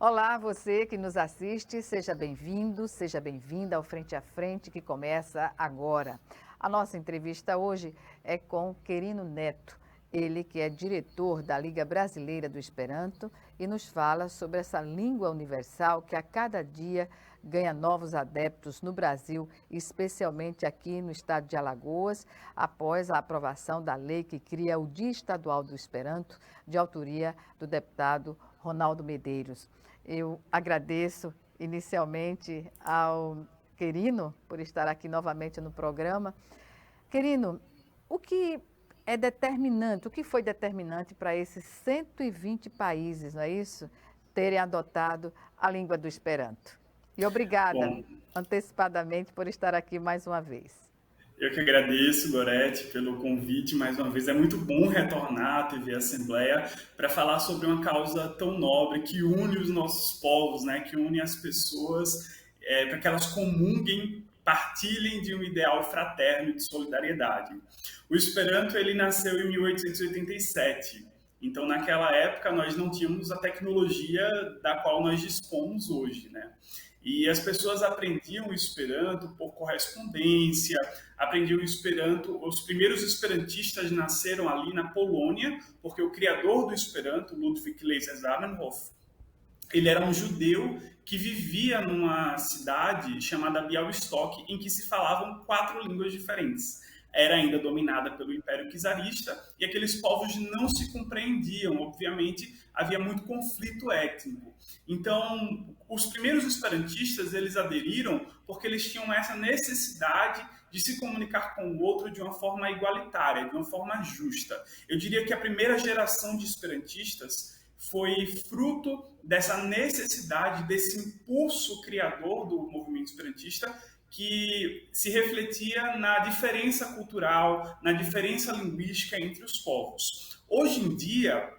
Olá, você que nos assiste, seja bem-vindo, seja bem-vinda ao Frente a Frente que começa agora. A nossa entrevista hoje é com Querino Neto, ele que é diretor da Liga Brasileira do Esperanto e nos fala sobre essa língua universal que a cada dia ganha novos adeptos no Brasil, especialmente aqui no estado de Alagoas, após a aprovação da lei que cria o Dia Estadual do Esperanto, de autoria do deputado Ronaldo Medeiros. Eu agradeço inicialmente ao Querino por estar aqui novamente no programa. Querino, o que é determinante, o que foi determinante para esses 120 países, não é isso, terem adotado a língua do Esperanto? E obrigada Bom, antecipadamente por estar aqui mais uma vez. eu que agradeço, Gorete, pelo convite mais uma vez. É muito bom retornar à TV Assembleia para falar sobre uma causa tão nobre que une os nossos povos, né? Que une as pessoas para que elas comunguem, partilhem de um ideal fraterno de solidariedade. O Esperanto ele nasceu em 1887. Então, naquela época, nós não tínhamos a tecnologia da qual nós dispomos hoje, né? E as pessoas aprendiam o Esperanto por correspondência, aprendiam o Esperanto. Os primeiros esperantistas nasceram ali na Polônia, porque o criador do Esperanto, Ludwig Leser Zamenhof, ele era um judeu que vivia numa cidade chamada Białystok, em que se falavam 4 línguas diferentes. Era ainda dominada pelo Império Czarista e aqueles povos não se compreendiam. Obviamente, havia muito conflito étnico. Então, os primeiros esperantistas, eles aderiram porque eles tinham essa necessidade de se comunicar com o outro de uma forma igualitária, de uma forma justa. Eu diria que a primeira geração de esperantistas foi fruto dessa necessidade, desse impulso criador do movimento esperantista, que se refletia na diferença cultural, na diferença linguística entre os povos. Hoje em dia,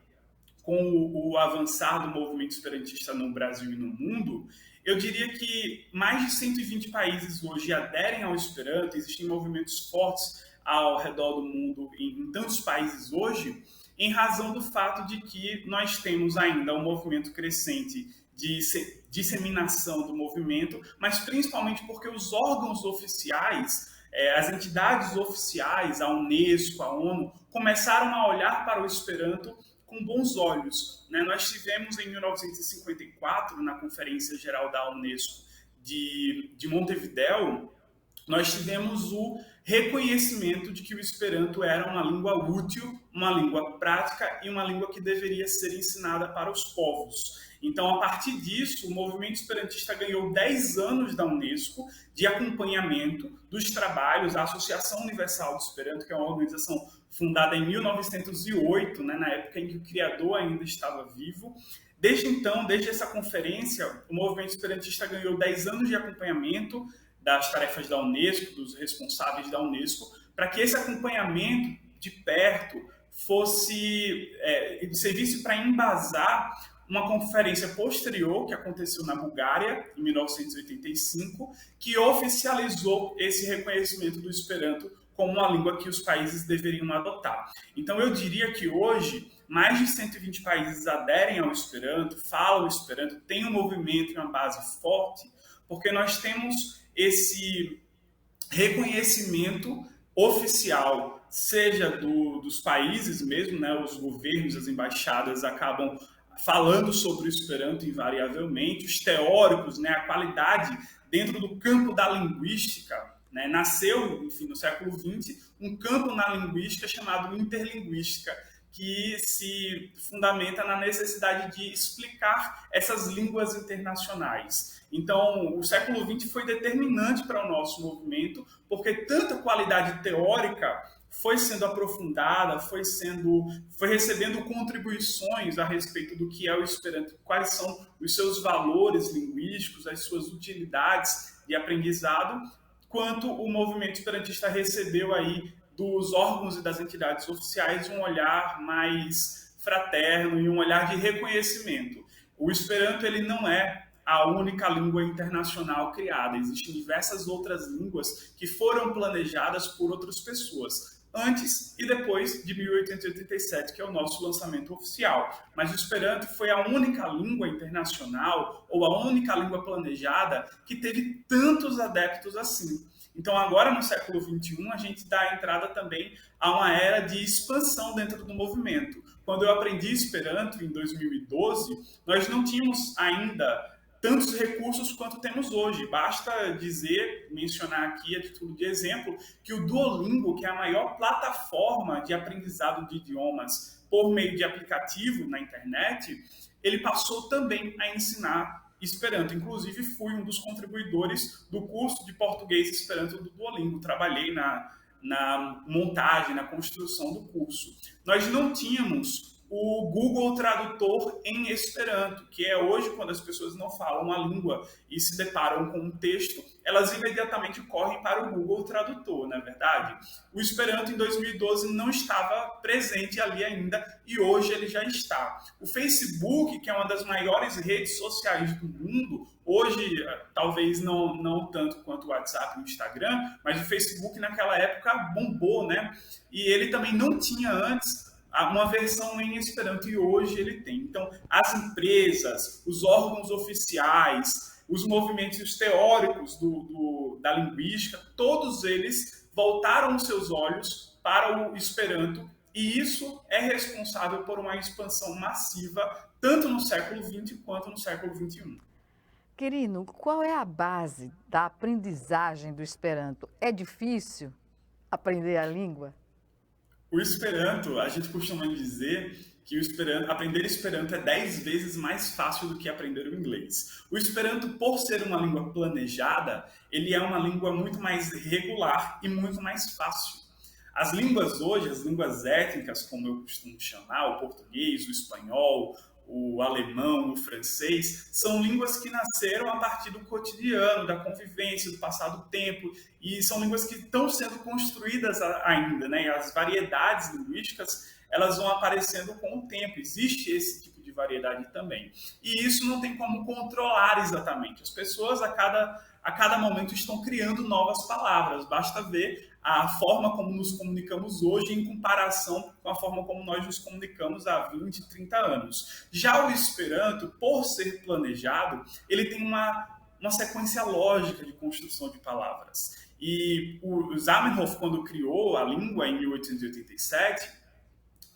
com o avançar do movimento esperantista no Brasil e no mundo, eu diria que mais de 120 países hoje aderem ao Esperanto, existem movimentos fortes ao redor do mundo, em tantos países hoje, em razão do fato de que nós temos ainda um movimento crescente de disseminação do movimento, mas principalmente porque os órgãos oficiais, as entidades oficiais, a Unesco, a ONU, começaram a olhar para o Esperanto com bons olhos. Nós tivemos em 1954, na Conferência Geral da Unesco de Montevidéu, nós tivemos o reconhecimento de que o Esperanto era uma língua útil, uma língua prática e uma língua que deveria ser ensinada para os povos. Então, a partir disso, o movimento esperantista ganhou 10 anos da Unesco de acompanhamento dos trabalhos. A Associação Universal do Esperanto, que é uma organização fundada em 1908, na época em que o criador ainda estava vivo. Desde então, desde essa conferência, o movimento esperantista ganhou 10 anos de acompanhamento das tarefas da Unesco, dos responsáveis da Unesco, para que esse acompanhamento de perto servisse para embasar uma conferência posterior que aconteceu na Bulgária, em 1985, que oficializou esse reconhecimento do Esperanto como uma língua que os países deveriam adotar. Então, eu diria que hoje, mais de 120 países aderem ao Esperanto, falam o Esperanto, tem um movimento e uma base forte, porque nós temos esse reconhecimento oficial, seja dos países mesmo, os governos, as embaixadas acabam falando sobre o Esperanto invariavelmente, os teóricos, a qualidade dentro do campo da linguística, nasceu, enfim, no século XX, um campo na linguística chamado interlinguística, que se fundamenta na necessidade de explicar essas línguas internacionais. Então, o século XX foi determinante para o nosso movimento, porque tanta qualidade teórica foi sendo aprofundada, foi recebendo contribuições a respeito do que é o Esperanto, quais são os seus valores linguísticos, as suas utilidades de aprendizado, quanto o movimento esperantista recebeu aí dos órgãos e das entidades oficiais um olhar mais fraterno e um olhar de reconhecimento. O Esperanto ele não é a única língua internacional criada. Existem diversas outras línguas que foram planejadas por outras pessoas. antes e depois de 1887, que é o nosso lançamento oficial. Mas o Esperanto foi a única língua internacional ou a única língua planejada que teve tantos adeptos assim. Então, agora no século XXI, a gente dá entrada também a uma era de expansão dentro do movimento. Quando eu aprendi Esperanto em 2012, nós não tínhamos ainda tantos recursos quanto temos hoje. Basta dizer, mencionar aqui a título de exemplo, que o Duolingo, que é a maior plataforma de aprendizado de idiomas por meio de aplicativo na internet, ele passou também a ensinar Esperanto. Inclusive, fui um dos contribuidores do curso de português Esperanto do Duolingo. Trabalhei na montagem, na construção do curso. Nós não tínhamos o Google Tradutor em Esperanto, que é hoje, quando as pessoas não falam a língua e se deparam com um texto, elas imediatamente correm para o Google Tradutor, não é verdade? O Esperanto, em 2012, não estava presente ali ainda e hoje ele já está. O Facebook, que é uma das maiores redes sociais do mundo, hoje, talvez não tanto quanto o WhatsApp e o Instagram, mas o Facebook naquela época bombou, né? E ele também não tinha antes uma versão em Esperanto e hoje ele tem. Então, as empresas, os órgãos oficiais, os movimentos teóricos da linguística, todos eles voltaram os seus olhos para o Esperanto e isso é responsável por uma expansão massiva tanto no século XX quanto no século XXI. Querino, qual é a base da aprendizagem do Esperanto? É difícil aprender a língua? O Esperanto, a gente costuma dizer que aprender Esperanto é 10 vezes mais fácil do que aprender o inglês. O Esperanto, por ser uma língua planejada, ele é uma língua muito mais regular e muito mais fácil. As línguas hoje, as línguas étnicas, como eu costumo chamar, o português, o espanhol, o alemão, o francês, são línguas que nasceram a partir do cotidiano, da convivência, do passar do tempo, e são línguas que estão sendo construídas ainda, né? E as variedades linguísticas, elas vão aparecendo com o tempo, existe esse tipo de variedade também. E isso não tem como controlar exatamente. As pessoas, a cada momento, estão criando novas palavras, basta ver a forma como nos comunicamos hoje em comparação com a forma como nós nos comunicamos há 20, 30 anos. Já o Esperanto, por ser planejado, ele tem uma sequência lógica de construção de palavras. E o Zamenhof, quando criou a língua em 1887,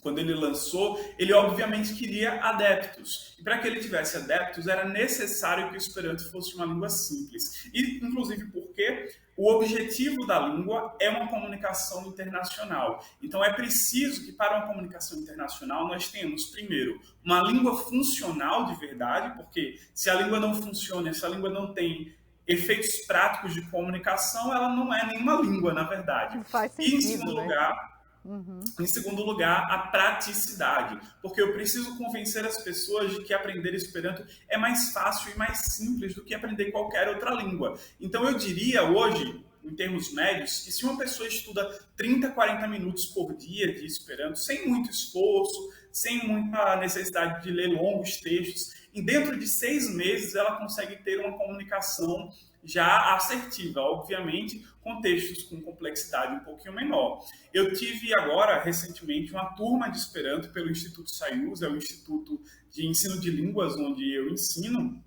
quando ele lançou, ele obviamente queria adeptos. E para que ele tivesse adeptos, era necessário que o Esperanto fosse uma língua simples. E, inclusive, porque o objetivo da língua é uma comunicação internacional. Então, é preciso que, para uma comunicação internacional, nós tenhamos, primeiro, uma língua funcional de verdade, porque se a língua não funciona, se a língua não tem efeitos práticos de comunicação, ela não é nenhuma língua, na verdade. Não faz sentido, e, em segundo lugar, em segundo lugar, a praticidade, porque eu preciso convencer as pessoas de que aprender Esperanto é mais fácil e mais simples do que aprender qualquer outra língua. Então, eu diria hoje, em termos médios, que se uma pessoa estuda 30, 40 minutos por dia de Esperanto, sem muito esforço, sem muita necessidade de ler longos textos, e dentro de 6 meses ela consegue ter uma comunicação já assertiva, obviamente, com textos com complexidade um pouquinho menor. Eu tive agora, recentemente, uma turma de Esperanto pelo Instituto Sayus, é o Instituto de Ensino de Línguas, onde eu ensino,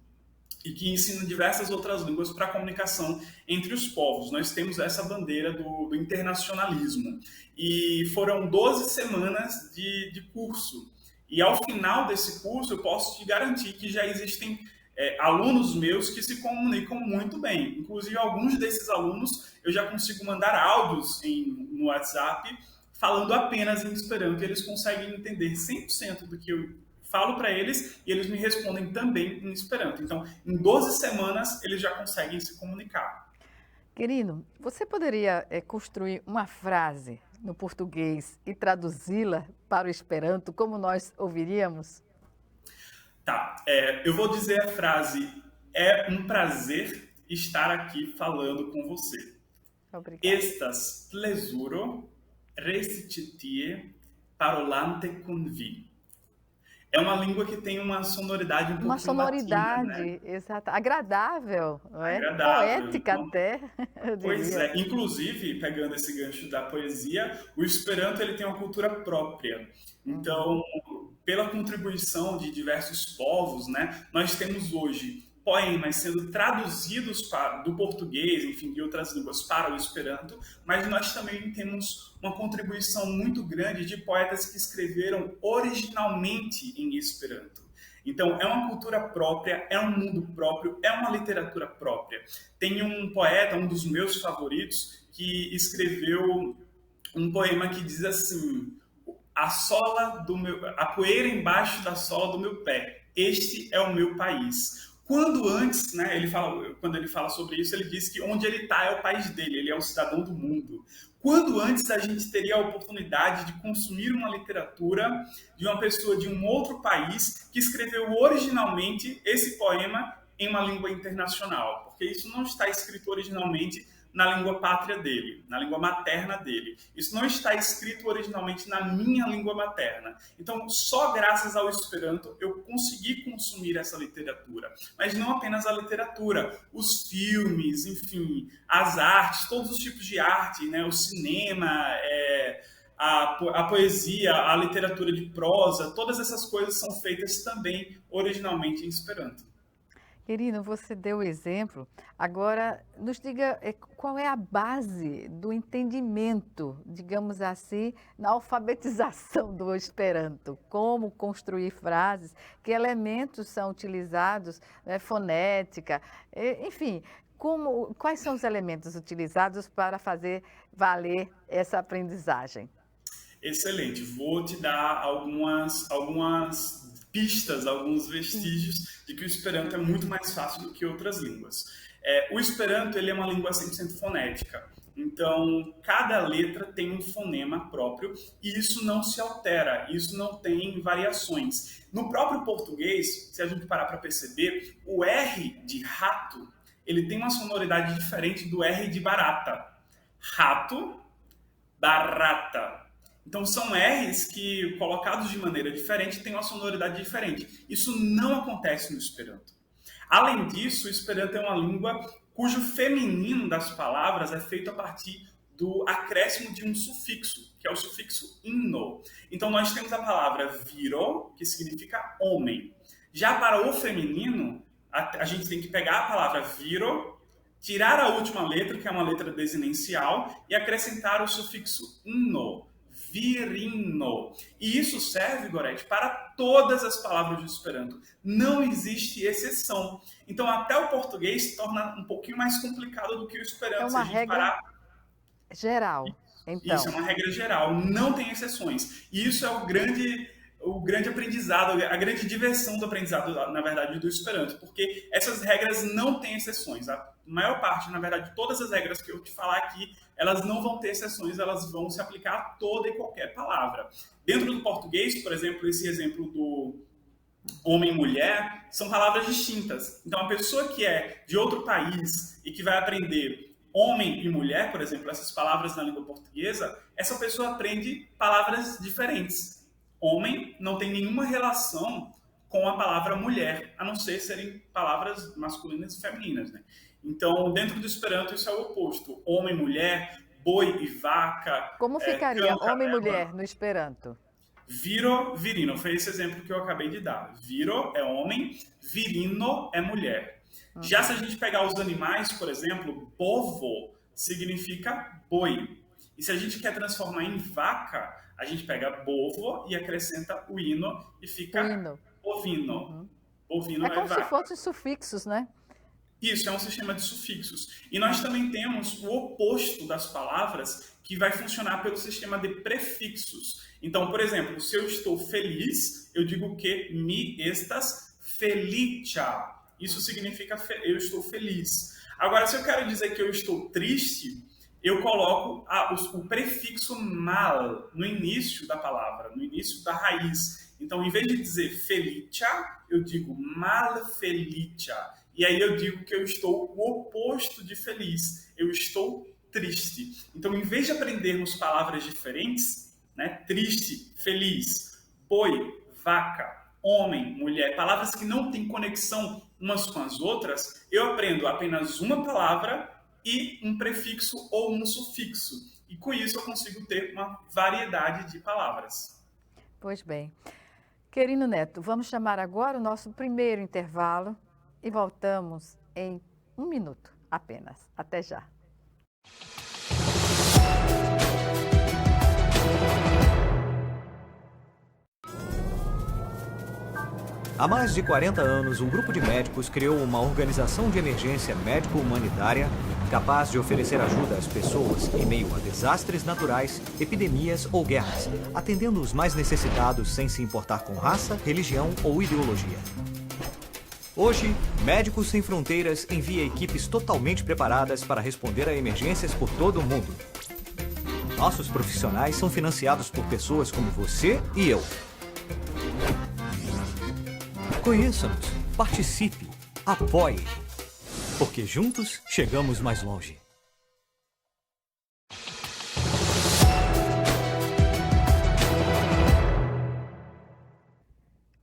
e que ensina diversas outras línguas para a comunicação entre os povos. Nós temos essa bandeira do internacionalismo. E foram 12 semanas de curso. E ao final desse curso, eu posso te garantir que já existem alunos meus que se comunicam muito bem. Inclusive, alguns desses alunos eu já consigo mandar áudios no WhatsApp falando apenas em Esperanto. E eles conseguem entender 100% do que eu falo para eles e eles me respondem também em Esperanto. Então, em 12 semanas, eles já conseguem se comunicar. Querido, você poderia construir uma frase no português e traduzi-la para o Esperanto, como nós ouviríamos? Tá, eu vou dizer a frase: é um prazer estar aqui falando com você. Obrigada. Estas plezuro recititie parolante con vi. É uma língua que tem uma sonoridade um Uma pouquinho latina, né? sonoridade, exata, agradável, não é? Agradável. Poética Então, até, eu pois diria. é. Inclusive, pegando esse gancho da poesia, o Esperanto ele tem uma cultura própria. Uhum. Então, pela contribuição de diversos povos, né, nós temos hoje poemas sendo traduzidos do português, enfim, de outras línguas para o Esperanto, mas nós também temos uma contribuição muito grande de poetas que escreveram originalmente em Esperanto. Então, é uma cultura própria, é um mundo próprio, é uma literatura própria. Tem um poeta, um dos meus favoritos, que escreveu um poema que diz assim: a poeira embaixo da sola do meu pé. Este é o meu país. Quando antes, né, quando ele fala sobre isso, ele diz que onde ele está é o país dele, ele é um cidadão do mundo. Quando antes a gente teria a oportunidade de consumir uma literatura de uma pessoa de um outro país que escreveu originalmente esse poema em uma língua internacional, porque isso não está escrito originalmente na língua pátria dele, na língua materna dele. Isso não está escrito originalmente na minha língua materna. Então, só graças ao Esperanto eu consegui consumir essa literatura. Mas não apenas a literatura, os filmes, enfim, as artes, todos os tipos de arte, né? O cinema, a poesia, a literatura de prosa, todas essas coisas são feitas também originalmente em Esperanto. Querido, você deu o exemplo. Agora, nos diga qual é a base do entendimento, digamos assim, na alfabetização do Esperanto. Como construir frases, que elementos são utilizados, né, fonética, enfim, quais são os elementos utilizados para fazer valer essa aprendizagem? Excelente. Vou te dar algumas pistas, alguns vestígios de que o Esperanto é muito mais fácil do que outras línguas. O Esperanto ele é uma língua 100% fonética. Então, cada letra tem um fonema próprio e isso não se altera, isso não tem variações. No próprio português, se a gente parar para perceber, o R de rato, ele tem uma sonoridade diferente do R de barata. Rato, barata. Então são R's que, colocados de maneira diferente, têm uma sonoridade diferente. Isso não acontece no Esperanto. Além disso, o Esperanto é uma língua cujo feminino das palavras é feito a partir do acréscimo de um sufixo, que é o sufixo "ino". Então nós temos a palavra viro, que significa homem. Já para o feminino, a gente tem que pegar a palavra viro, tirar a última letra, que é uma letra desinencial, e acrescentar o sufixo "ino", virino. E isso serve, Gorete, para todas as palavras do Esperanto. Não existe exceção. Então, até o português se torna um pouquinho mais complicado do que o É Esperanto. Se uma a gente regra parar, geral, isso é então. uma regra geral, não tem exceções. E isso é o grande aprendizado, a grande diversão do aprendizado, na verdade, do Esperanto, porque essas regras não têm exceções. A maior parte, na verdade, todas as regras que eu te falar aqui, elas não vão ter exceções, elas vão se aplicar a toda e qualquer palavra. Dentro do português, por exemplo, esse exemplo do homem e mulher são palavras distintas. Então, a pessoa que é de outro país e que vai aprender homem e mulher, por exemplo, essas palavras na língua portuguesa, essa pessoa aprende palavras diferentes. Homem não tem nenhuma relação com a palavra mulher, a não ser serem palavras masculinas e femininas, né? Então, dentro do Esperanto, isso é o oposto. Homem, mulher, boi e vaca, Como ficaria cão, homem e cadela. mulher no Esperanto? Viro, virino. Foi esse exemplo que eu acabei de dar. Viro é homem, virino é mulher. Já se a gente pegar os animais, por exemplo, bovo significa boi. E se a gente quer transformar em vaca, a gente pega bovo e acrescenta o ino e O fica hino. bovino. Uhum. Bovino É é como se vaca. fossem sufixos, né? Isso é um sistema de sufixos. E nós também temos o oposto das palavras, que vai funcionar pelo sistema de prefixos. Então, por exemplo, se eu estou feliz, eu digo que mi estas felicia. Isso significa eu estou feliz. Agora, se eu quero dizer que eu estou triste, eu coloco o prefixo mal no início da palavra, no início da raiz. Então, em vez de dizer felicia, eu digo mal felicia. E aí eu digo que eu estou o oposto de feliz. Eu estou triste. Então, em vez de aprendermos palavras diferentes, né, triste, feliz, boi, vaca, homem, mulher, palavras que não têm conexão umas com as outras, eu aprendo apenas uma palavra e um prefixo ou um sufixo. E com isso eu consigo ter uma variedade de palavras. Pois bem. Querido Neto, vamos chamar agora o nosso primeiro intervalo e voltamos em 1 minuto apenas. Até já. Há mais de 40 anos, um grupo de médicos criou uma organização de emergência médico-humanitária capaz de oferecer ajuda às pessoas em meio a desastres naturais, epidemias ou guerras, atendendo os mais necessitados sem se importar com raça, religião ou ideologia. Hoje, Médicos Sem Fronteiras envia equipes totalmente preparadas para responder a emergências por todo o mundo. Nossos profissionais são financiados por pessoas como você e eu. Conheça-nos, participe, apoie, porque juntos chegamos mais longe.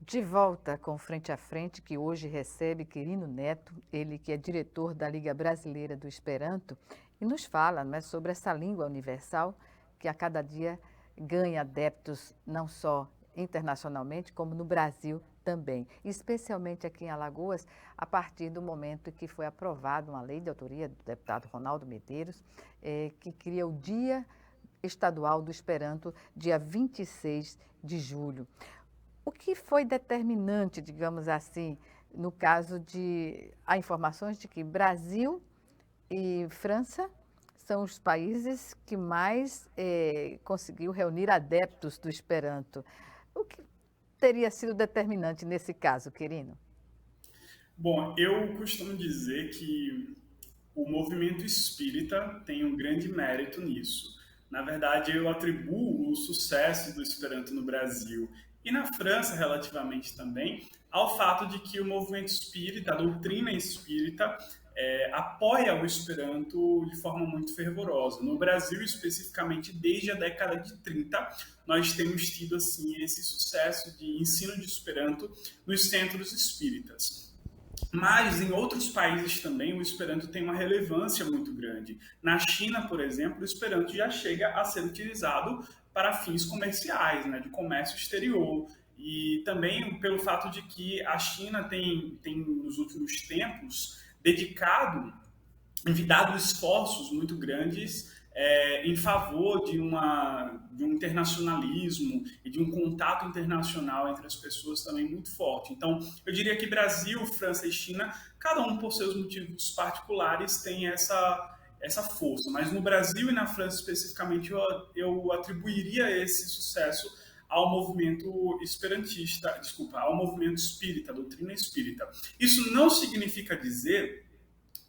De volta com Frente a Frente, que hoje recebe Quirino Neto, ele que é diretor da Liga Brasileira do Esperanto, e nos fala, né, sobre essa língua universal que a cada dia ganha adeptos não só internacionalmente, como no Brasil também, especialmente aqui em Alagoas, a partir do momento que foi aprovada uma lei de autoria do deputado Ronaldo Medeiros, que cria o Dia Estadual do Esperanto, dia 26 de julho. O que foi determinante, digamos assim, no caso de... Há informações de que Brasil e França são os países que mais conseguiu reunir adeptos do Esperanto. O que teria sido determinante nesse caso, Quirino? Bom, eu costumo dizer que o movimento espírita tem um grande mérito nisso. Na verdade, eu atribuo o sucesso do Esperanto no Brasil e na França, relativamente também, ao fato de que o movimento espírita, a doutrina espírita, apoia o Esperanto de forma muito fervorosa. No Brasil, especificamente, desde a década de 30, nós temos tido assim, esse sucesso de ensino de Esperanto nos centros espíritas. Mas em outros países também o Esperanto tem uma relevância muito grande. Na China, por exemplo, o Esperanto já chega a ser utilizado para fins comerciais, né, de comércio exterior. E também pelo fato de que a China tem nos últimos tempos, dado esforços muito grandes em favor de um internacionalismo e de um contato internacional entre as pessoas também muito forte. Então, eu diria que Brasil, França e China, cada um por seus motivos particulares, tem essa força. Mas no Brasil e na França especificamente, eu atribuiria esse sucesso ao movimento esperantista, ao movimento espírita, a doutrina espírita. Isso não significa dizer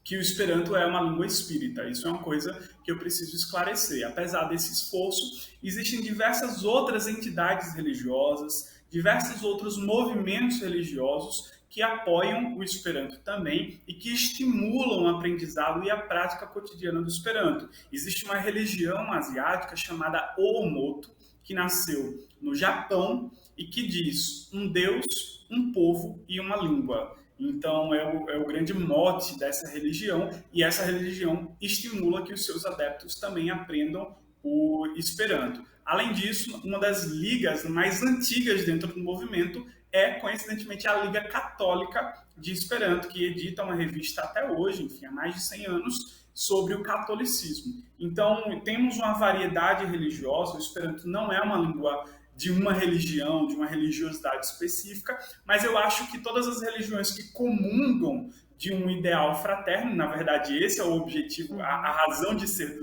que o Esperanto é uma língua espírita. Isso é uma coisa que eu preciso esclarecer. Apesar desse esforço, existem diversas outras entidades religiosas, diversos outros movimentos religiosos que apoiam o Esperanto também e que estimulam o aprendizado e a prática cotidiana do Esperanto. Existe uma religião asiática chamada Oomoto, que nasceu no Japão e que diz um Deus, um povo e uma língua. Então, é o grande mote dessa religião, e essa religião estimula que os seus adeptos também aprendam o Esperanto. Além disso, uma das ligas mais antigas dentro do movimento é, coincidentemente, a Liga Católica de Esperanto, que edita uma revista até hoje, enfim, há mais de 100 anos, sobre o catolicismo. Então, temos uma variedade religiosa, o Esperanto não é uma língua de uma religião, de uma religiosidade específica, mas eu acho que todas as religiões que comungam de um ideal fraterno, na verdade esse é o objetivo, a razão de ser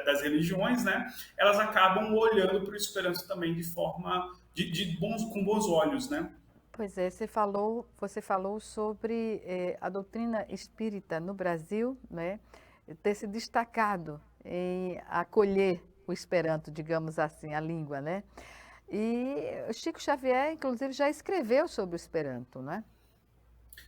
das religiões, né? Elas acabam olhando para o Esperanto também de forma, com bons olhos, né? Pois é, você falou sobre a doutrina espírita no Brasil, né, ter se destacado em acolher o Esperanto, digamos assim, a língua, né? E Chico Xavier, inclusive, já escreveu sobre o Esperanto, né?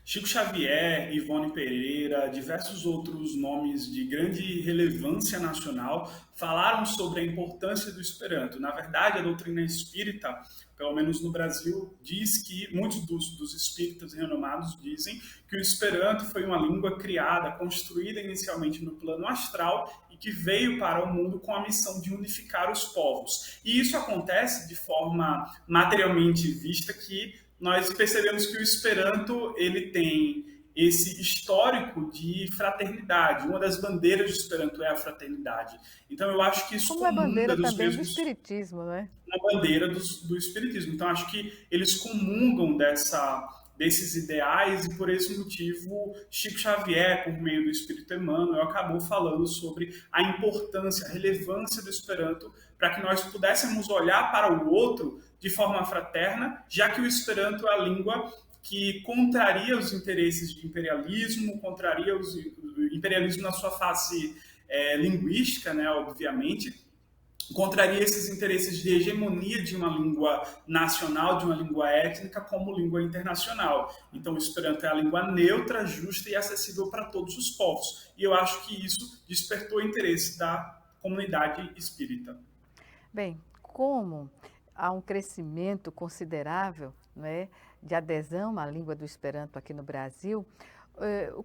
Chico Xavier, Ivone Pereira, diversos outros nomes de grande relevância nacional falaram sobre a importância do Esperanto. Na verdade, a doutrina espírita, pelo menos no Brasil, diz que muitos dos espíritas renomados dizem que o Esperanto foi uma língua criada, construída inicialmente no plano astral e que veio para o mundo com a missão de unificar os povos. E isso acontece de forma materialmente vista que nós percebemos que o Esperanto ele tem esse histórico de fraternidade. Uma das bandeiras do Esperanto é a fraternidade. Então, eu acho que isso Como é bandeira dos também do mesmos... espiritismo, né? Uma bandeira do Espiritismo. Então, acho que eles comungam desses ideais e, por esse motivo, Chico Xavier, por meio do Espírito Emmanuel, acabou falando sobre a importância, a relevância do Esperanto para que nós pudéssemos olhar para o outro de forma fraterna, já que o Esperanto é a língua que contraria os interesses de imperialismo, contraria o imperialismo na sua face linguística, né, obviamente, contraria esses interesses de hegemonia de uma língua nacional, de uma língua étnica, como língua internacional. Então, o Esperanto é a língua neutra, justa e acessível para todos os povos. E eu acho que isso despertou o interesse da comunidade espírita. Bem, como há um crescimento considerável, né, de adesão à língua do Esperanto aqui no Brasil,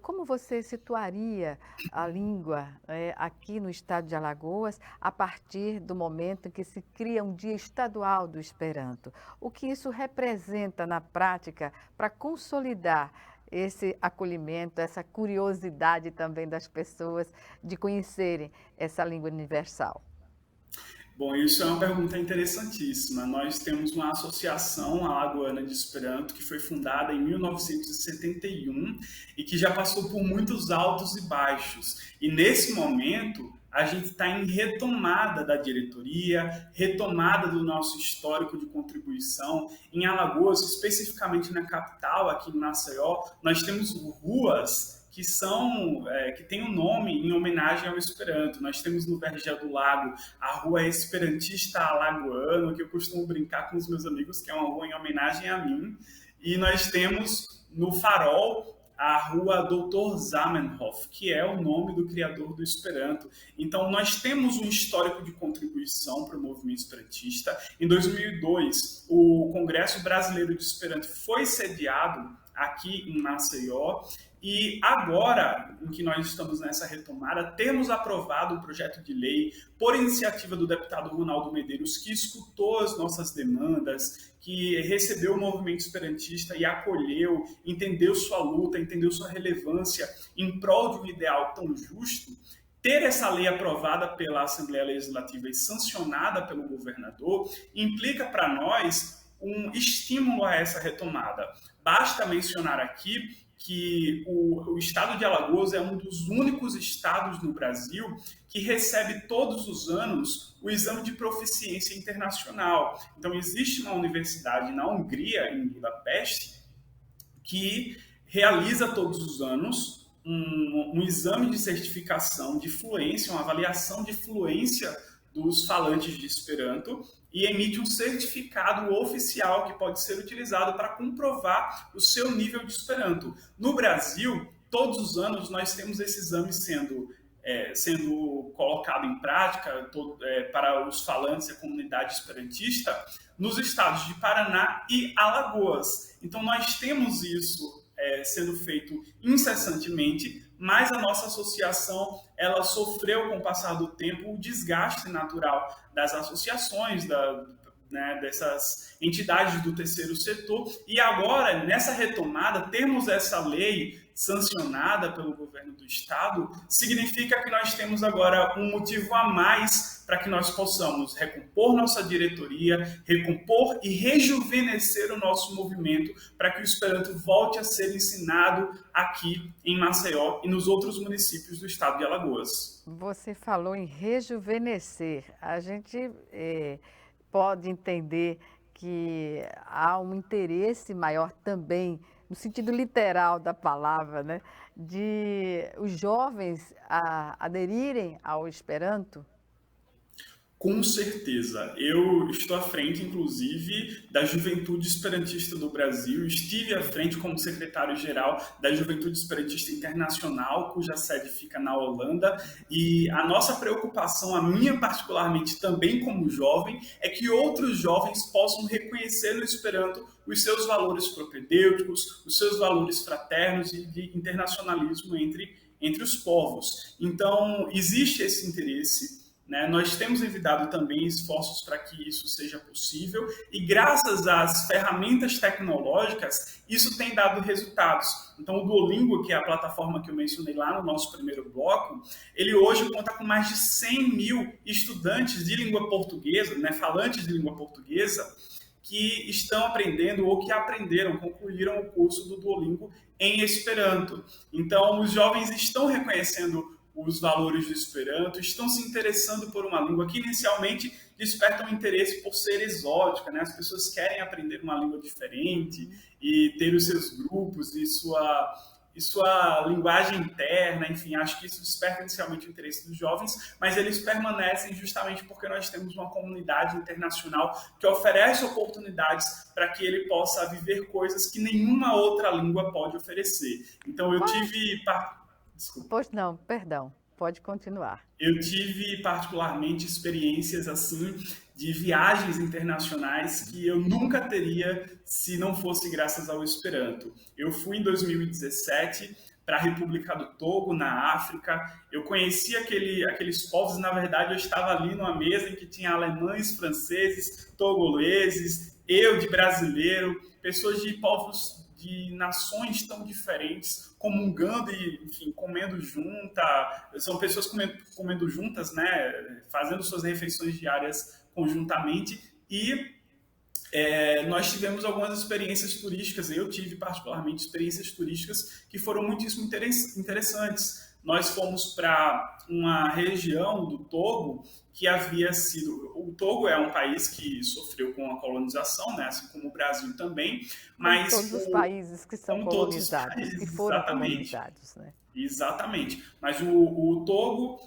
como você situaria a língua aqui no estado de Alagoas a partir do momento em que se cria um dia estadual do Esperanto? O que isso representa na prática para consolidar esse acolhimento, essa curiosidade também das pessoas de conhecerem essa língua universal? Bom, isso é uma pergunta interessantíssima. Nós temos uma associação alagoana de Esperanto que foi fundada em 1971 e que já passou por muitos altos e baixos. E nesse momento, a gente está em retomada da diretoria, retomada do nosso histórico de contribuição. Em Alagoas, especificamente na capital, aqui em Maceió, nós temos ruas que tem um nome em homenagem ao Esperanto. Nós temos no Vergel do Lago a Rua Esperantista Alagoano, que eu costumo brincar com os meus amigos, que é uma rua em homenagem a mim. E nós temos no Farol a Rua Dr. Zamenhof, que é o nome do criador do Esperanto. Então, nós temos um histórico de contribuição para o movimento esperantista. Em 2002, o Congresso Brasileiro de Esperanto foi sediado aqui em Maceió. E agora, em que nós estamos nessa retomada, temos aprovado um projeto de lei por iniciativa do deputado Ronaldo Medeiros, que escutou as nossas demandas, que recebeu o movimento esperantista e acolheu, entendeu sua luta, entendeu sua relevância em prol de um ideal tão justo. Ter essa lei aprovada pela Assembleia Legislativa e sancionada pelo governador implica para nós um estímulo a essa retomada. Basta mencionar aqui que o estado de Alagoas é um dos únicos estados no Brasil que recebe todos os anos o exame de proficiência internacional. Então, existe uma universidade na Hungria, em Budapeste, que realiza todos os anos um exame de certificação de fluência, uma avaliação de fluência dos falantes de Esperanto e emite um certificado oficial que pode ser utilizado para comprovar o seu nível de Esperanto. No Brasil, todos os anos nós temos esse exame sendo colocado em prática para os falantes e a comunidade esperantista nos estados de Paraná e Alagoas. Então, nós temos isso sendo feito incessantemente, mas a nossa associação ela sofreu com o passar do tempo o desgaste natural das associações, dessas entidades do terceiro setor, e agora, nessa retomada, temos essa lei sancionada pelo governo do estado, significa que nós temos agora um motivo a mais para que nós possamos recompor nossa diretoria, recompor e rejuvenescer o nosso movimento para que o Esperanto volte a ser ensinado aqui em Maceió e nos outros municípios do estado de Alagoas. Você falou em rejuvenescer. A gente pode entender que há um interesse maior também, no sentido literal da palavra, né, de os jovens aderirem ao Esperanto? Com certeza. Eu estou à frente, inclusive, da Juventude Esperantista do Brasil. Estive à frente como secretário-geral da Juventude Esperantista Internacional, cuja sede fica na Holanda. E a nossa preocupação, a minha particularmente também como jovem, é que outros jovens possam reconhecer no Esperanto os seus valores propedêuticos, os seus valores fraternos e de internacionalismo entre os povos. Então, existe esse interesse. Nós temos envidado também esforços para que isso seja possível e graças às ferramentas tecnológicas, isso tem dado resultados. Então, o Duolingo, que é a plataforma que eu mencionei lá no nosso primeiro bloco, ele hoje conta com mais de 100 mil estudantes de língua portuguesa, falantes de língua portuguesa, que estão aprendendo ou que aprenderam, concluíram o curso do Duolingo em Esperanto. Então, os jovens estão reconhecendo os valores do Esperanto, estão se interessando por uma língua que inicialmente desperta um interesse por ser exótica, As pessoas querem aprender uma língua diferente e ter os seus grupos e sua linguagem interna, enfim, acho que isso desperta inicialmente o interesse dos jovens, mas eles permanecem justamente porque nós temos uma comunidade internacional que oferece oportunidades para que ele possa viver coisas que nenhuma outra língua pode oferecer. Então, eu tive... Desculpa. Pois não, perdão, pode continuar. Eu tive particularmente experiências assim de viagens internacionais que eu nunca teria se não fosse graças ao Esperanto. Eu fui em 2017 para a República do Togo, na África. Eu conheci aqueles povos, na verdade eu estava ali numa mesa em que tinha alemães, franceses, togoleses, eu de brasileiro, pessoas de povos de nações tão diferentes, comungando e, enfim, comendo junta, são pessoas comendo juntas, fazendo suas refeições diárias conjuntamente, e nós tivemos algumas experiências turísticas, eu tive particularmente experiências turísticas que foram muitíssimo interessantes. Nós fomos para uma região do Togo que havia sido... O Togo é um país que sofreu com a colonização, assim como o Brasil também, mas... Como todos os países que são colonizados e foram colonizados, Exatamente. Mas o Togo,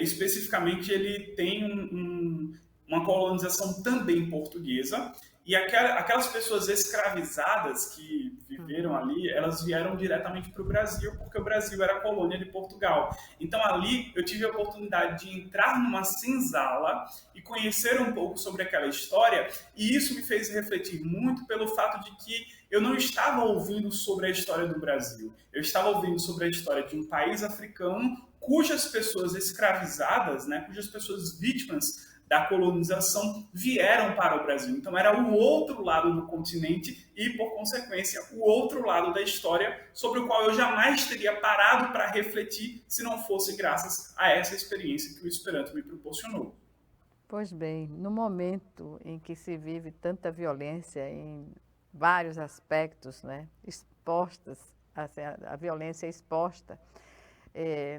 especificamente, ele tem uma colonização também portuguesa, e aquelas pessoas escravizadas que viveram ali, elas vieram diretamente para o Brasil, porque o Brasil era colônia de Portugal. Então, ali, eu tive a oportunidade de entrar numa senzala e conhecer um pouco sobre aquela história, e isso me fez refletir muito pelo fato de que eu não estava ouvindo sobre a história do Brasil. Eu estava ouvindo sobre a história de um país africano cujas pessoas escravizadas, cujas pessoas vítimas da colonização vieram para o Brasil. Então, era o outro lado do continente e, por consequência, o outro lado da história sobre o qual eu jamais teria parado para refletir se não fosse graças a essa experiência que o Esperanto me proporcionou. Pois bem, no momento em que se vive tanta violência em vários aspectos, expostas, assim, a violência é exposta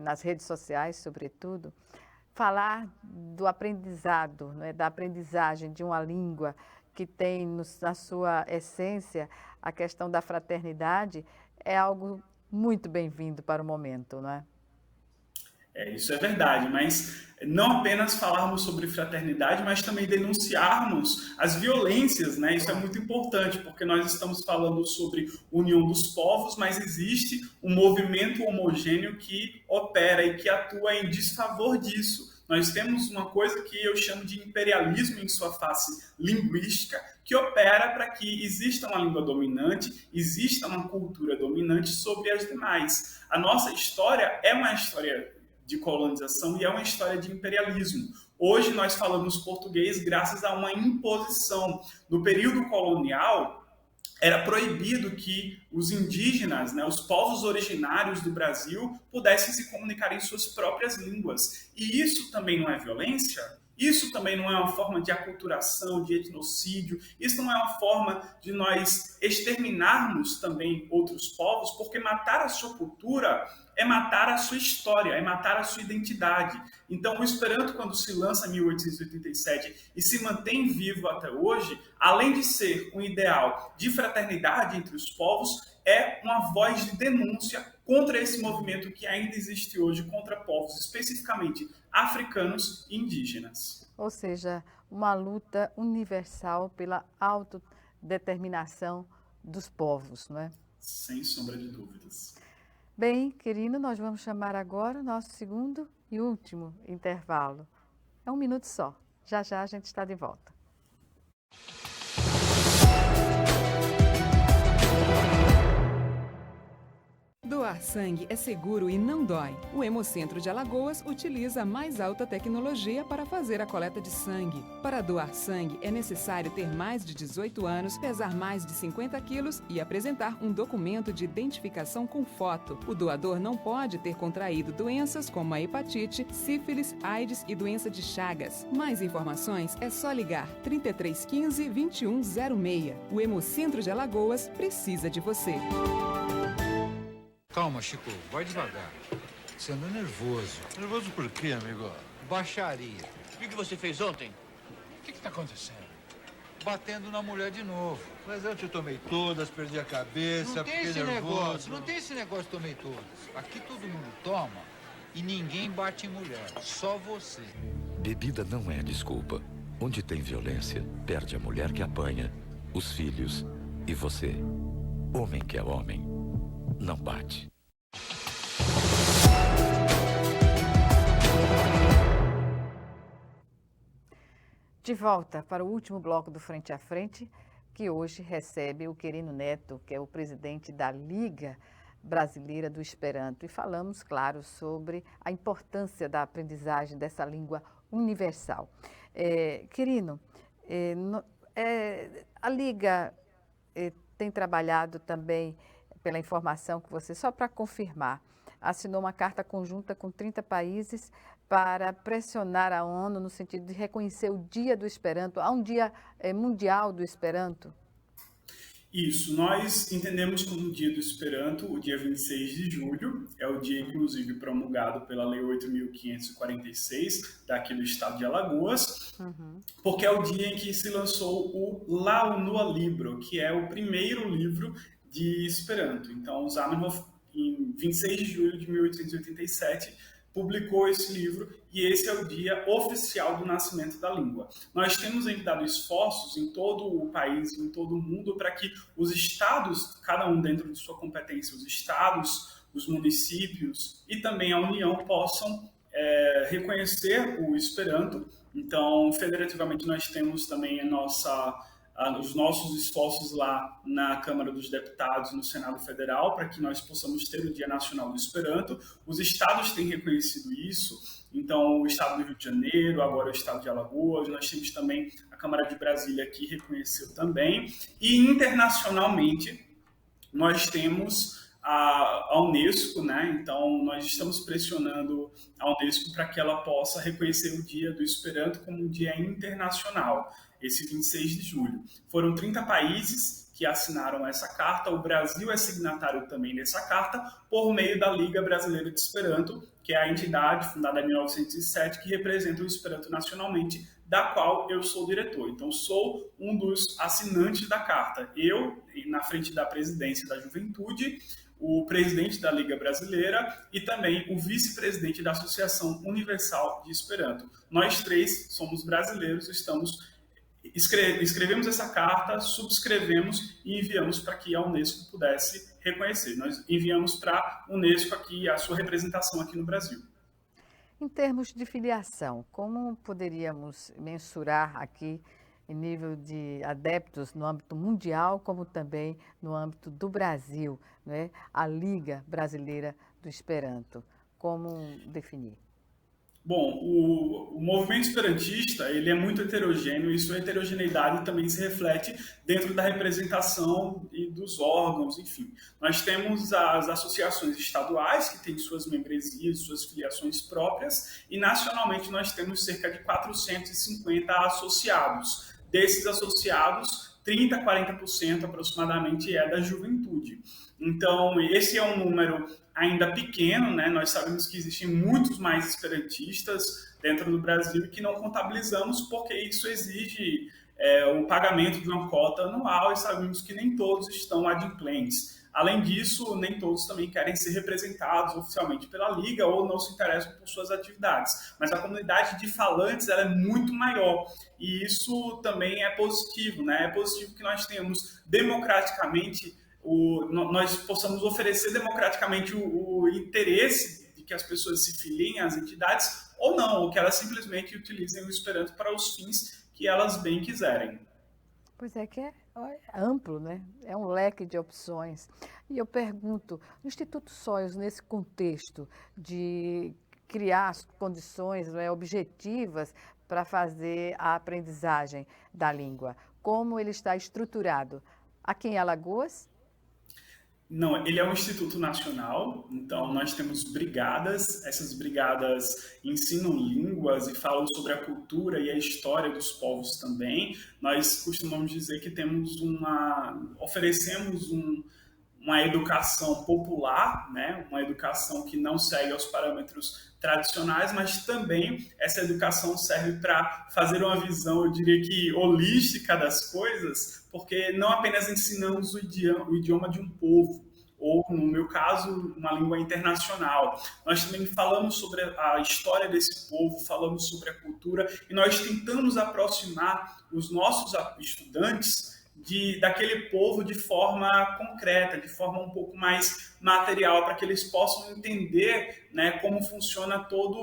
nas redes sociais, sobretudo, falar do aprendizado, da aprendizagem de uma língua que tem na sua essência a questão da fraternidade é algo muito bem-vindo para o momento, não é? Isso é verdade, mas não apenas falarmos sobre fraternidade, mas também denunciarmos as violências, Isso é muito importante, porque nós estamos falando sobre união dos povos, mas existe um movimento homogêneo que opera e que atua em desfavor disso. Nós temos uma coisa que eu chamo de imperialismo em sua face linguística, que opera para que exista uma língua dominante, exista uma cultura dominante sobre as demais. A nossa história é uma história de colonização e é uma história de imperialismo. Hoje nós falamos português graças a uma imposição. No período colonial, era proibido que os indígenas, os povos originários do Brasil, pudessem se comunicar em suas próprias línguas. E isso também não é violência? Isso também não é uma forma de aculturação, de etnocídio? Isso não é uma forma de nós exterminarmos também outros povos? Porque matar a sua cultura é matar a sua história, é matar a sua identidade. Então, o Esperanto, quando se lança em 1887 e se mantém vivo até hoje, além de ser um ideal de fraternidade entre os povos, é uma voz de denúncia contra esse movimento que ainda existe hoje contra povos, especificamente africanos e indígenas. Ou seja, uma luta universal pela autodeterminação dos povos, não é? Sem sombra de dúvidas. Bem, querido, nós vamos chamar agora o nosso segundo e último intervalo. É 1 minuto só. Já já a gente está de volta. Doar sangue é seguro e não dói. O Hemocentro de Alagoas utiliza a mais alta tecnologia para fazer a coleta de sangue. Para doar sangue, é necessário ter mais de 18 anos, pesar mais de 50 quilos e apresentar um documento de identificação com foto. O doador não pode ter contraído doenças como a hepatite, sífilis, AIDS e doença de Chagas. Mais informações é só ligar 3315 2106. O Hemocentro de Alagoas precisa de você. Calma, Chico, vai devagar. Você anda nervoso. Nervoso por quê, amigo? Baixaria. O que você fez ontem? O que tá acontecendo? Batendo na mulher de novo. Mas eu te tomei todas, perdi a cabeça, Não tem fiquei esse nervoso. negócio, não tem esse negócio tomei todas. Aqui todo mundo toma e ninguém bate em mulher, só você. Bebida não é desculpa. Onde tem violência, perde a mulher que apanha, os filhos e você. Homem que é homem, não bate. De volta para o último bloco do Frente a Frente, que hoje recebe o Querino Neto, que é o presidente da Liga Brasileira do Esperanto. E falamos, claro, sobre a importância da aprendizagem dessa língua universal. Querino, a Liga tem trabalhado também, pela informação que você, só para confirmar, assinou uma carta conjunta com 30 países para pressionar a ONU no sentido de reconhecer o Dia do Esperanto. Há um Dia Mundial do Esperanto? Isso, nós entendemos como Dia do Esperanto o dia 26 de julho, é o dia inclusive promulgado pela Lei 8.546, daqui do estado de Alagoas, porque é o dia em que se lançou o Launua Libro, que é o primeiro livro de Esperanto. Então, o Zamenhof, em 26 de julho de 1887, publicou esse livro e esse é o dia oficial do nascimento da língua. Nós temos ainda dado esforços em todo o país, em todo o mundo, para que os estados, cada um dentro de sua competência, os estados, os municípios e também a União possam reconhecer o Esperanto. Então, federativamente, nós temos também os nossos esforços lá na Câmara dos Deputados, no Senado Federal, para que nós possamos ter o Dia Nacional do Esperanto. Os estados têm reconhecido isso, então o estado do Rio de Janeiro, agora o estado de Alagoas, nós temos também a Câmara de Brasília que reconheceu também, e internacionalmente nós temos a Unesco, né? Então nós estamos pressionando a Unesco para que ela possa reconhecer o Dia do Esperanto como um dia internacional, esse 26 de julho. Foram 30 países que assinaram essa carta, o Brasil é signatário também dessa carta, por meio da Liga Brasileira de Esperanto, que é a entidade fundada em 1907 que representa o Esperanto nacionalmente, da qual eu sou diretor. Então, sou um dos assinantes da carta. Eu, na frente da presidência da Juventude, o presidente da Liga Brasileira e também o vice-presidente da Associação Universal de Esperanto. Nós três somos brasileiros, escrevemos essa carta, subscrevemos e enviamos para que a Unesco pudesse reconhecer. Nós enviamos para a Unesco aqui a sua representação aqui no Brasil. Em termos de filiação, como poderíamos mensurar aqui em nível de adeptos no âmbito mundial, como também no âmbito do Brasil, né? A Liga Brasileira do Esperanto? Como definir? Bom, o movimento esperantista ele é muito heterogêneo e sua heterogeneidade também se reflete dentro da representação e dos órgãos, enfim. Nós temos as associações estaduais, que têm suas membresias, suas filiações próprias, e nacionalmente nós temos cerca de 450 associados. Desses associados, 30% a 40% aproximadamente é da juventude. Então, esse é um número ainda pequeno, né? Nós sabemos que existem muitos mais esperantistas dentro do Brasil e que não contabilizamos porque isso exige o pagamento de uma cota anual e sabemos que nem todos estão adimplentes. Além disso, nem todos também querem ser representados oficialmente pela Liga ou não se interessam por suas atividades. Mas a comunidade de falantes ela é muito maior e isso também é positivo, né? É positivo que nós tenhamos democraticamente, nós possamos oferecer democraticamente o interesse de que as pessoas se filiem às entidades ou não, ou que elas simplesmente utilizem o Esperanto para os fins que elas bem quiserem. Pois é, que é amplo, né? É um leque de opções. E eu pergunto, o Instituto Soios, nesse contexto de criar as condições, né, objetivas para fazer a aprendizagem da língua, como ele está estruturado? Aqui em Alagoas? Não, ele é um instituto nacional, então nós temos brigadas, essas brigadas ensinam línguas e falam sobre a cultura e a história dos povos também. Nós costumamos dizer que oferecemos uma educação popular, né? Uma educação que não segue aos parâmetros tradicionais, mas também essa educação serve para fazer uma visão, eu diria que holística das coisas, porque não apenas ensinamos o idioma de um povo, ou, no meu caso, uma língua internacional. Nós também falamos sobre a história desse povo, falamos sobre a cultura, e nós tentamos aproximar os nossos estudantes daquele povo de forma concreta, de forma um pouco mais material, para que eles possam entender, né, como funciona todo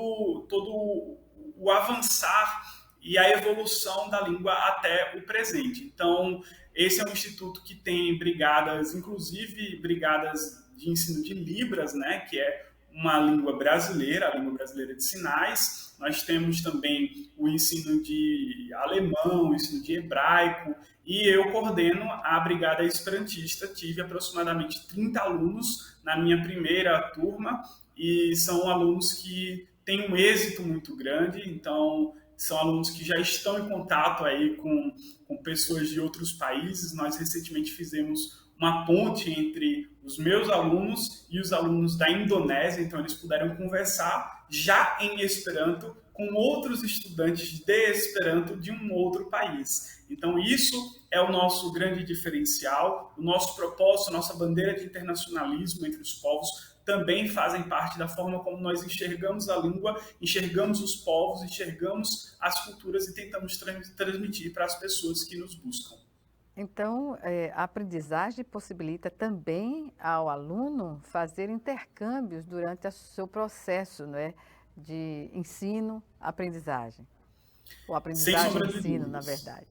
o avançar e a evolução da língua até o presente. Então, esse é um instituto que tem brigadas, inclusive brigadas de ensino de Libras, né, que é uma língua brasileira, a língua brasileira de sinais. Nós temos também o ensino de alemão, o ensino de hebraico, e eu coordeno a Brigada Esperantista. Tive aproximadamente 30 alunos na minha primeira turma, e são alunos que têm um êxito muito grande, então são alunos que já estão em contato aí com pessoas de outros países. Nós recentemente fizemos uma ponte entre os meus alunos e os alunos da Indonésia, então eles puderam conversar já em Esperanto com outros estudantes de Esperanto de um outro país. Então isso é o nosso grande diferencial, o nosso propósito, a nossa bandeira de internacionalismo entre os povos também fazem parte da forma como nós enxergamos a língua, enxergamos os povos, enxergamos as culturas e tentamos transmitir para as pessoas que nos buscam. Então, a aprendizagem possibilita também ao aluno fazer intercâmbios durante o seu processo, não é, de ensino-aprendizagem. Ou aprendizagem-ensino, na verdade.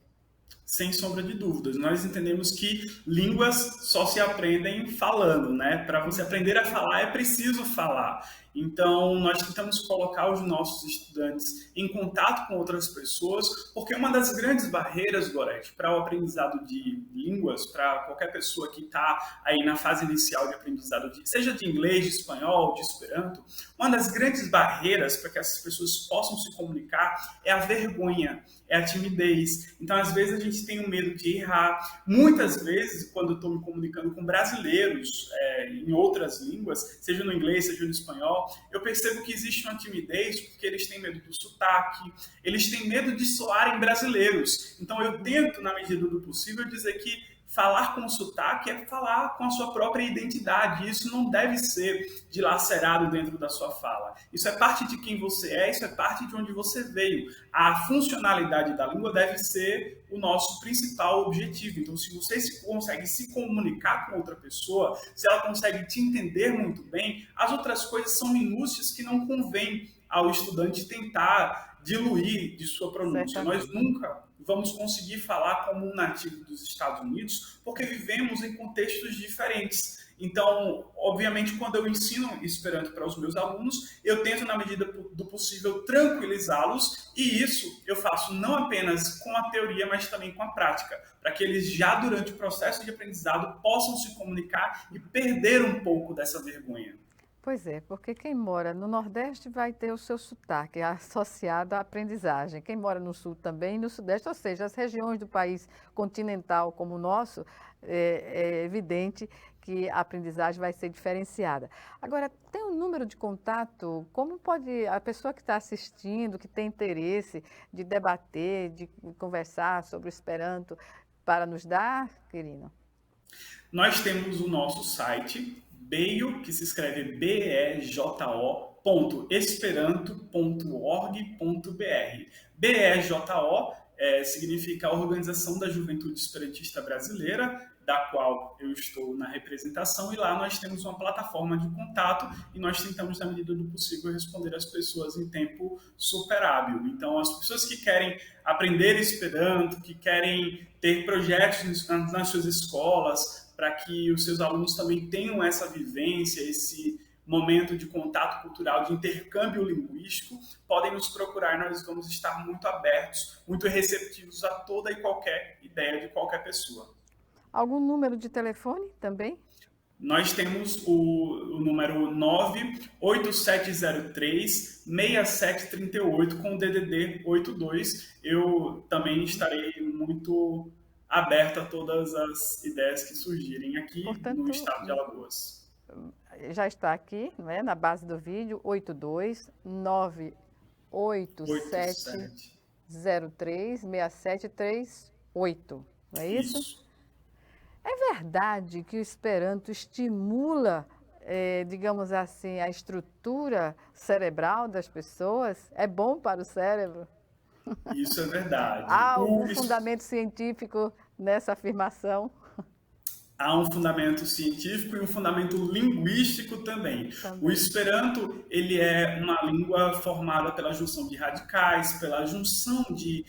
Sem sombra de dúvidas. Nós entendemos que línguas só se aprendem falando, né? Para você aprender a falar, é preciso falar. Então, nós tentamos colocar os nossos estudantes em contato com outras pessoas, porque uma das grandes barreiras, Gorete, para o aprendizado de línguas, para qualquer pessoa que está aí na fase inicial de aprendizado, seja de inglês, de espanhol, de esperanto, uma das grandes barreiras para que essas pessoas possam se comunicar é a vergonha, é a timidez. Então, às vezes, a gente tem o medo de errar. Muitas vezes, quando eu estou me comunicando com brasileiros em outras línguas, seja no inglês, seja no espanhol, eu percebo que existe uma timidez porque eles têm medo do sotaque, eles têm medo de soarem brasileiros. Então, eu tento, na medida do possível, dizer que falar com sotaque é falar com a sua própria identidade. Isso não deve ser dilacerado dentro da sua fala. Isso é parte de quem você é, isso é parte de onde você veio. A funcionalidade da língua deve ser o nosso principal objetivo. Então, se você consegue se comunicar com outra pessoa, se ela consegue te entender muito bem, as outras coisas são minúcias que não convém ao estudante tentar diluir de sua pronúncia. Nós nunca vamos conseguir falar como um nativo dos Estados Unidos, porque vivemos em contextos diferentes. Então, obviamente, quando eu ensino Esperanto para os meus alunos, eu tento, na medida do possível, tranquilizá-los, e isso eu faço não apenas com a teoria, mas também com a prática, para que eles já durante o processo de aprendizado possam se comunicar e perder um pouco dessa vergonha. Pois é, porque quem mora no Nordeste vai ter o seu sotaque associado à aprendizagem. Quem mora no Sul também, no Sudeste, ou seja, as regiões do país continental como o nosso, é evidente que a aprendizagem vai ser diferenciada. Agora, tem um número de contato? Como pode a pessoa que está assistindo, que tem interesse de debater, de conversar sobre o Esperanto, para nos dar, Quirino? Nós temos o nosso site, bejo, que se escreve bejo.esperanto.org.br. BEJO significa a Organização da Juventude Esperantista Brasileira, da qual eu estou na representação, e lá nós temos uma plataforma de contato e nós tentamos, na medida do possível, responder às pessoas em tempo super hábil. Então, as pessoas que querem aprender Esperanto, que querem ter projetos nas suas escolas, para que os seus alunos também tenham essa vivência, esse momento de contato cultural, de intercâmbio linguístico, podem nos procurar, nós vamos estar muito abertos, muito receptivos a toda e qualquer ideia de qualquer pessoa. Algum número de telefone também? Nós temos o número 98703-6738 com o DDD 82. Eu também estarei muito aberto a todas as ideias que surgirem aqui. Portanto, no estado de Alagoas. Já está aqui, não é, na base do vídeo, 82987036738, não é isso? Isso. É verdade que o Esperanto estimula, digamos assim, a estrutura cerebral das pessoas? É bom para o cérebro? Isso é verdade. Há algum fundamento científico nessa afirmação? Há um fundamento científico e um fundamento linguístico também. O Esperanto, ele é uma língua formada pela junção de radicais, pela junção de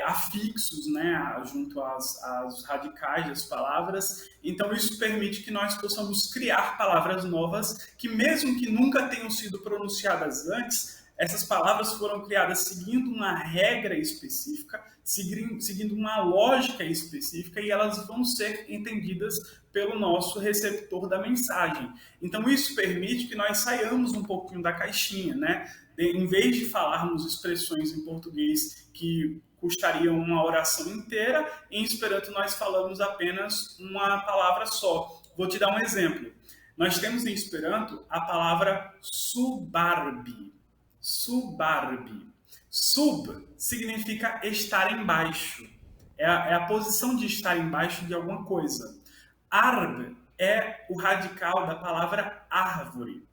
afixos, né, junto às radicais das palavras. Então, isso permite que nós possamos criar palavras novas que, mesmo que nunca tenham sido pronunciadas antes, essas palavras foram criadas seguindo uma regra específica, seguindo uma lógica específica, e elas vão ser entendidas pelo nosso receptor da mensagem. Então, isso permite que nós saiamos um pouquinho da caixinha, né? Em vez de falarmos expressões em português que custariam uma oração inteira, em Esperanto nós falamos apenas uma palavra só. Vou te dar um exemplo. Nós temos em Esperanto a palavra subarbi. Subarbi. Sub significa estar embaixo. É a posição de estar embaixo de alguma coisa. Arb é o radical da palavra árvore.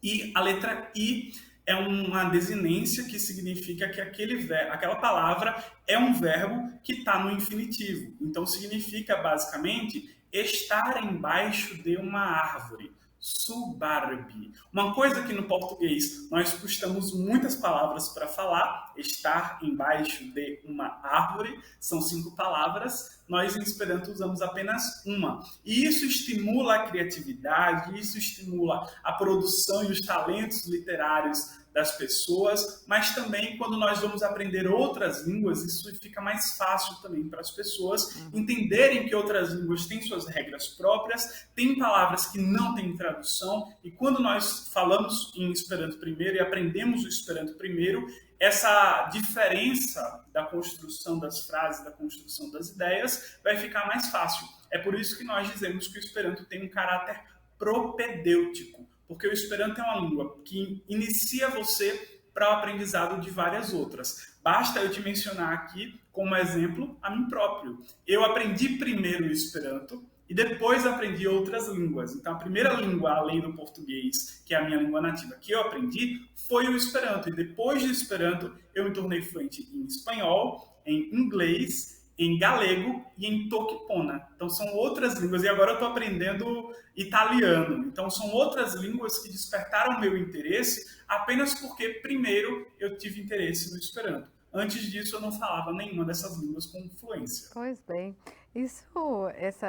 E a letra I é uma desinência que significa que aquela palavra é um verbo que está no infinitivo. Então, significa, basicamente, estar embaixo de uma árvore. Subarbi. Uma coisa que no português nós custamos muitas palavras para falar, estar embaixo de uma árvore, são 5 palavras, nós em Esperanto usamos apenas uma. E isso estimula a criatividade, isso estimula a produção e os talentos literários das pessoas, mas também quando nós vamos aprender outras línguas, isso fica mais fácil também para as pessoas entenderem que outras línguas têm suas regras próprias, tem palavras que não têm tradução, e quando nós falamos em Esperanto primeiro e aprendemos o Esperanto primeiro, essa diferença da construção das frases, da construção das ideias, vai ficar mais fácil. É por isso que nós dizemos que o Esperanto tem um caráter propedêutico, porque o Esperanto é uma língua que inicia você para o aprendizado de várias outras. Basta eu te mencionar aqui, como exemplo, a mim próprio. Eu aprendi primeiro o Esperanto e depois aprendi outras línguas. Então, a primeira língua, além do português, que é a minha língua nativa, que eu aprendi, foi o Esperanto. E depois do Esperanto, eu me tornei fluente em espanhol, em inglês, em galego e em toquipona. Então, são outras línguas. E agora eu estou aprendendo italiano. Então, são outras línguas que despertaram meu interesse apenas porque, primeiro, eu tive interesse no Esperanto. Antes disso, eu não falava nenhuma dessas línguas com fluência. Pois bem.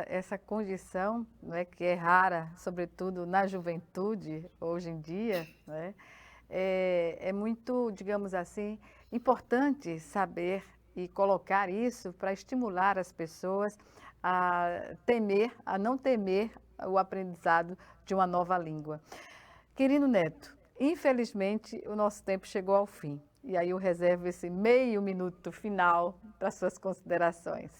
Essa condição, né, que é rara, sobretudo na juventude, hoje em dia, né, é muito, digamos assim, importante saber e colocar isso para estimular as pessoas a não temer o aprendizado de uma nova língua. Querido Neto, infelizmente o nosso tempo chegou ao fim. E aí eu reservo esse meio minuto final para suas considerações.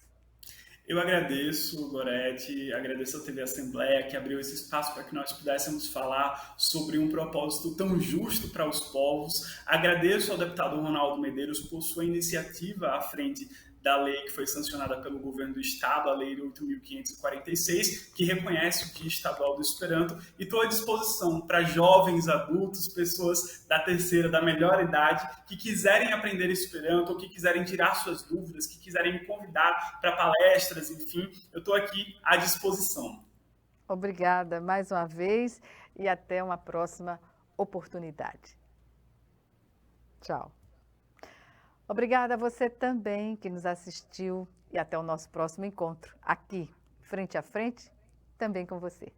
Eu agradeço, Gorete, agradeço a TV Assembleia que abriu esse espaço para que nós pudéssemos falar sobre um propósito tão justo para os povos. Agradeço ao deputado Ronaldo Medeiros por sua iniciativa à frente da lei que foi sancionada pelo governo do estado, a lei 8.546, que reconhece o Dia Estadual do Esperanto, e estou à disposição para jovens, adultos, pessoas da terceira, da melhor idade, que quiserem aprender Esperanto, ou que quiserem tirar suas dúvidas, que quiserem me convidar para palestras, enfim, eu estou aqui à disposição. Obrigada mais uma vez e até uma próxima oportunidade. Tchau. Obrigada a você também que nos assistiu e até o nosso próximo encontro aqui, frente a frente, também com você.